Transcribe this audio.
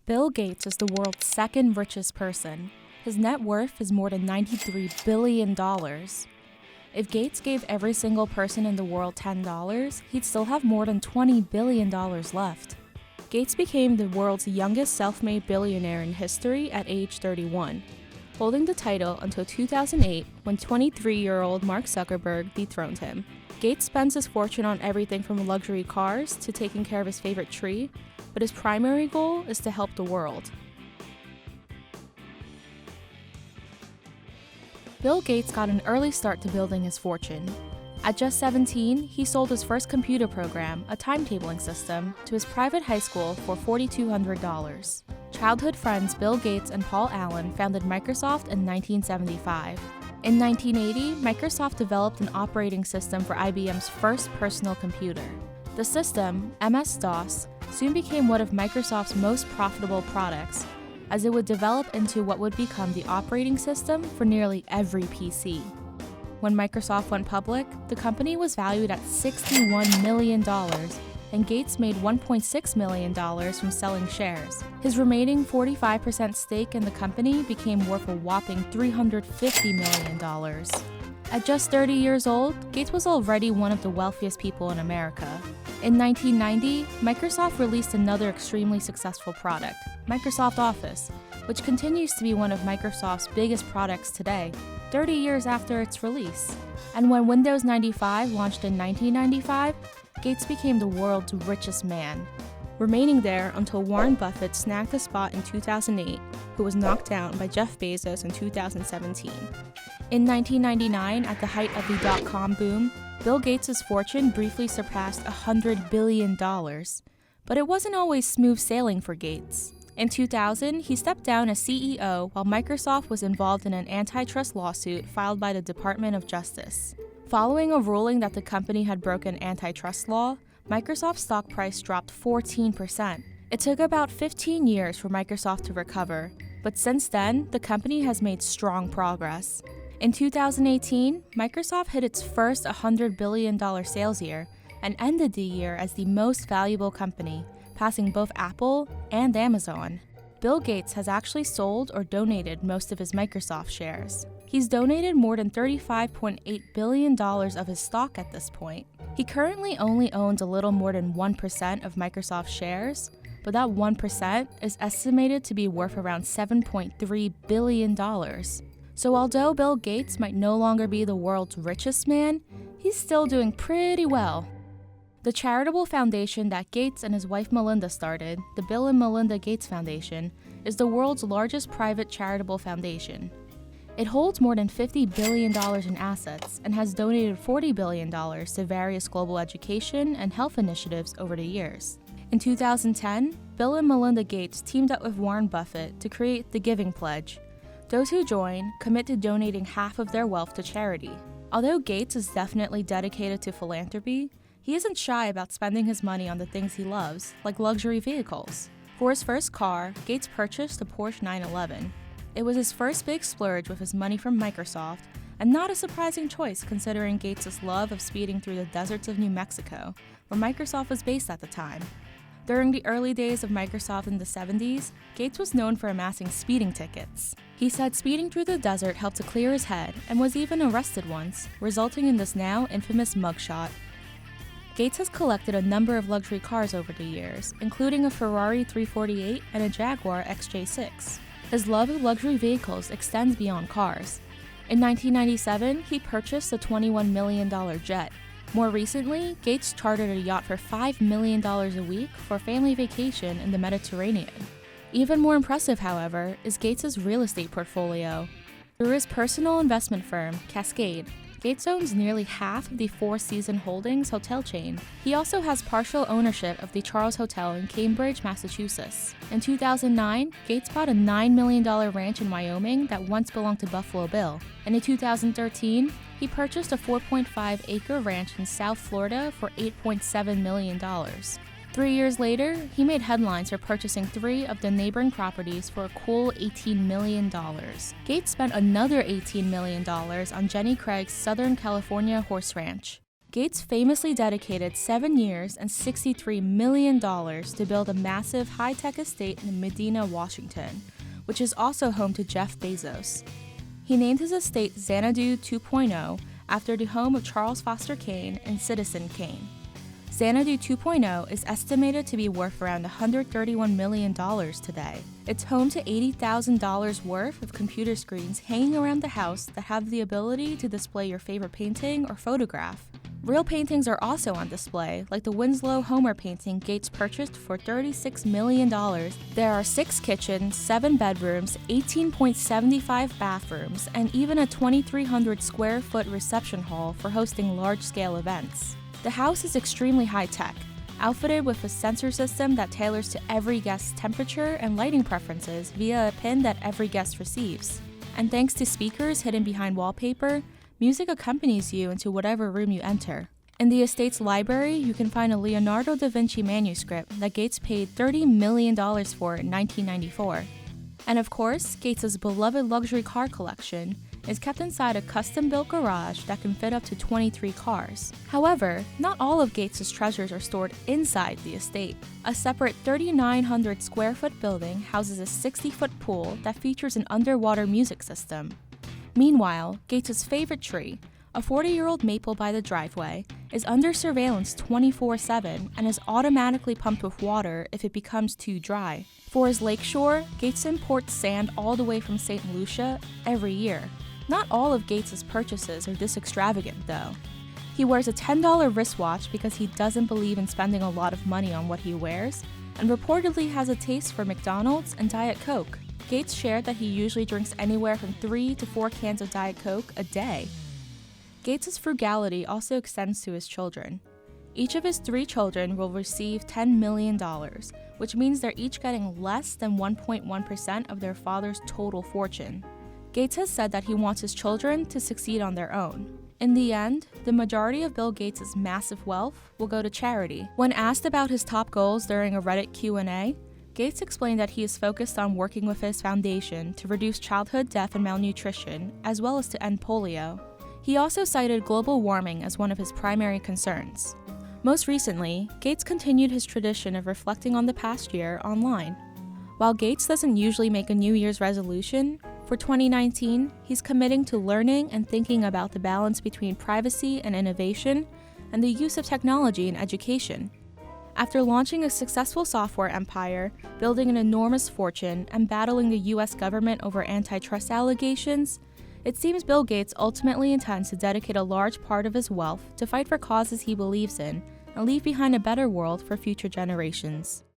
Bill Gates is the world's second richest person. His net worth is more than $93 billion. If Gates gave every single person in the world $10, he'd still have more than $20 billion left. Gates became the world's youngest self-made billionaire in history at age 31, holding the title until 2008 when 23-year-old Mark Zuckerberg dethroned him. Gates spends his fortune on everything from luxury cars to taking care of his favorite tree, but his primary goal is to help the world. Bill Gates got an early start to building his fortune. At just 17, he sold his first computer program, a timetabling system, to his private high school for $4,200. Childhood friends Bill Gates and Paul Allen founded Microsoft in 1975. In 1980, Microsoft developed an operating system for IBM's first personal computer. The system, MS-DOS, soon became one of Microsoft's most profitable products, as it would develop into what would become the operating system for nearly every PC. When Microsoft went public, the company was valued at $61 million, and Gates made $1.6 million from selling shares. His remaining 45% stake in the company became worth a whopping $350 million. At just 30 years old, Gates was already one of the wealthiest people in America. In 1990, Microsoft released another extremely successful product, Microsoft Office, which continues to be one of Microsoft's biggest products today, 30 years after its release. And when Windows 95 launched in 1995, Gates became the world's richest man, remaining there until Warren Buffett snagged the spot in 2008, who was knocked down by Jeff Bezos in 2017. In 1999, at the height of the dot-com boom, Bill Gates' fortune briefly surpassed $100 billion. But it wasn't always smooth sailing for Gates. In 2000, he stepped down as CEO while Microsoft was involved in an antitrust lawsuit filed by the Department of Justice. Following a ruling that the company had broken antitrust law, Microsoft's stock price dropped 14%. It took about 15 years for Microsoft to recover, but since then, the company has made strong progress. In 2018, Microsoft hit its first $100 billion sales year and ended the year as the most valuable company, passing both Apple and Amazon. Bill Gates has actually sold or donated most of his Microsoft shares. He's donated more than $35.8 billion of his stock at this point. He currently only owns a little more than 1% of Microsoft shares, but that 1% is estimated to be worth around $7.3 billion. So although Bill Gates might no longer be the world's richest man, he's still doing pretty well. The Charitable Foundation that Gates and his wife Melinda started, the Bill and Melinda Gates Foundation, is the world's largest private charitable foundation. It holds more than $50 billion in assets and has donated $40 billion to various global education and health initiatives over the years. In 2010, Bill and Melinda Gates teamed up with Warren Buffett to create the Giving Pledge. Those who join commit to donating half of their wealth to charity. Although Gates is definitely dedicated to philanthropy, he isn't shy about spending his money on the things he loves, like luxury vehicles. For his first car, Gates purchased a Porsche 911. It was his first big splurge with his money from Microsoft, and not a surprising choice considering Gates' love of speeding through the deserts of New Mexico, where Microsoft was based at the time. During the early days of Microsoft in the 70s, Gates was known for amassing speeding tickets. He said speeding through the desert helped to clear his head and was even arrested once, resulting in this now infamous mugshot. Gates has collected a number of luxury cars over the years, including a Ferrari 348 and a Jaguar XJ6. His love of luxury vehicles extends beyond cars. In 1997, he purchased a $21 million jet. More recently, Gates chartered a yacht for $5 million a week for a family vacation in the Mediterranean. Even more impressive, however, is Gates' real estate portfolio. Through his personal investment firm, Cascade, Gates owns nearly half of the Four Seasons Holdings hotel chain. He also has partial ownership of the Charles Hotel in Cambridge, Massachusetts. In 2009, Gates bought a $9 million ranch in Wyoming that once belonged to Buffalo Bill. And in 2013, he purchased a 4.5-acre ranch in South Florida for $8.7 million. 3 years later, he made headlines for purchasing 3 of the neighboring properties for a cool $18 million. Gates spent another $18 million on Jenny Craig's Southern California horse ranch. Gates famously dedicated 7 years and $63 million to build a massive high-tech estate in Medina, Washington, which is also home to Jeff Bezos. He named his estate Xanadu 2.0 after the home of Charles Foster Kane and Citizen Kane. Xanadu 2.0 is estimated to be worth around $131 million today. It's home to $80,000 worth of computer screens hanging around the house that have the ability to display your favorite painting or photograph. Real paintings are also on display, like the Winslow Homer painting Gates purchased for $36 million. There are 6 kitchens, 7 bedrooms, 18.75 bathrooms, and even a 2,300 square foot reception hall for hosting large-scale events. The house is extremely high-tech, outfitted with a sensor system that tailors to every guest's temperature and lighting preferences via a pin that every guest receives. And thanks to speakers hidden behind wallpaper, music accompanies you into whatever room you enter. In the estate's library, you can find a Leonardo da Vinci manuscript that Gates paid $30 million for in 1994. And of course, Gates' beloved luxury car collection is kept inside a custom-built garage that can fit up to 23 cars. However, not all of Gates' treasures are stored inside the estate. A separate 3,900 square foot building houses a 60-foot pool that features an underwater music system. Meanwhile, Gates' favorite tree, a 40-year-old maple by the driveway, is under surveillance 24/7 and is automatically pumped with water if it becomes too dry. For his lakeshore, Gates imports sand all the way from St. Lucia every year. Not all of Gates' purchases are this extravagant, though. He wears a $10 wristwatch because he doesn't believe in spending a lot of money on what he wears, and reportedly has a taste for McDonald's and Diet Coke. Gates shared that he usually drinks anywhere from 3 to 4 cans of Diet Coke a day. Gates' frugality also extends to his children. Each of his 3 children will receive $10 million, which means they're each getting less than 1.1% of their father's total fortune. Gates has said that he wants his children to succeed on their own. In the end, the majority of Bill Gates' massive wealth will go to charity. When asked about his top goals during a Reddit Q&A, Gates explained that he is focused on working with his foundation to reduce childhood death and malnutrition, as well as to end polio. He also cited global warming as one of his primary concerns. Most recently, Gates continued his tradition of reflecting on the past year online. While Gates doesn't usually make a New Year's resolution, for 2019, he's committing to learning and thinking about the balance between privacy and innovation, and the use of technology in education. After launching a successful software empire, building an enormous fortune, and battling the US government over antitrust allegations, it seems Bill Gates ultimately intends to dedicate a large part of his wealth to fight for causes he believes in and leave behind a better world for future generations.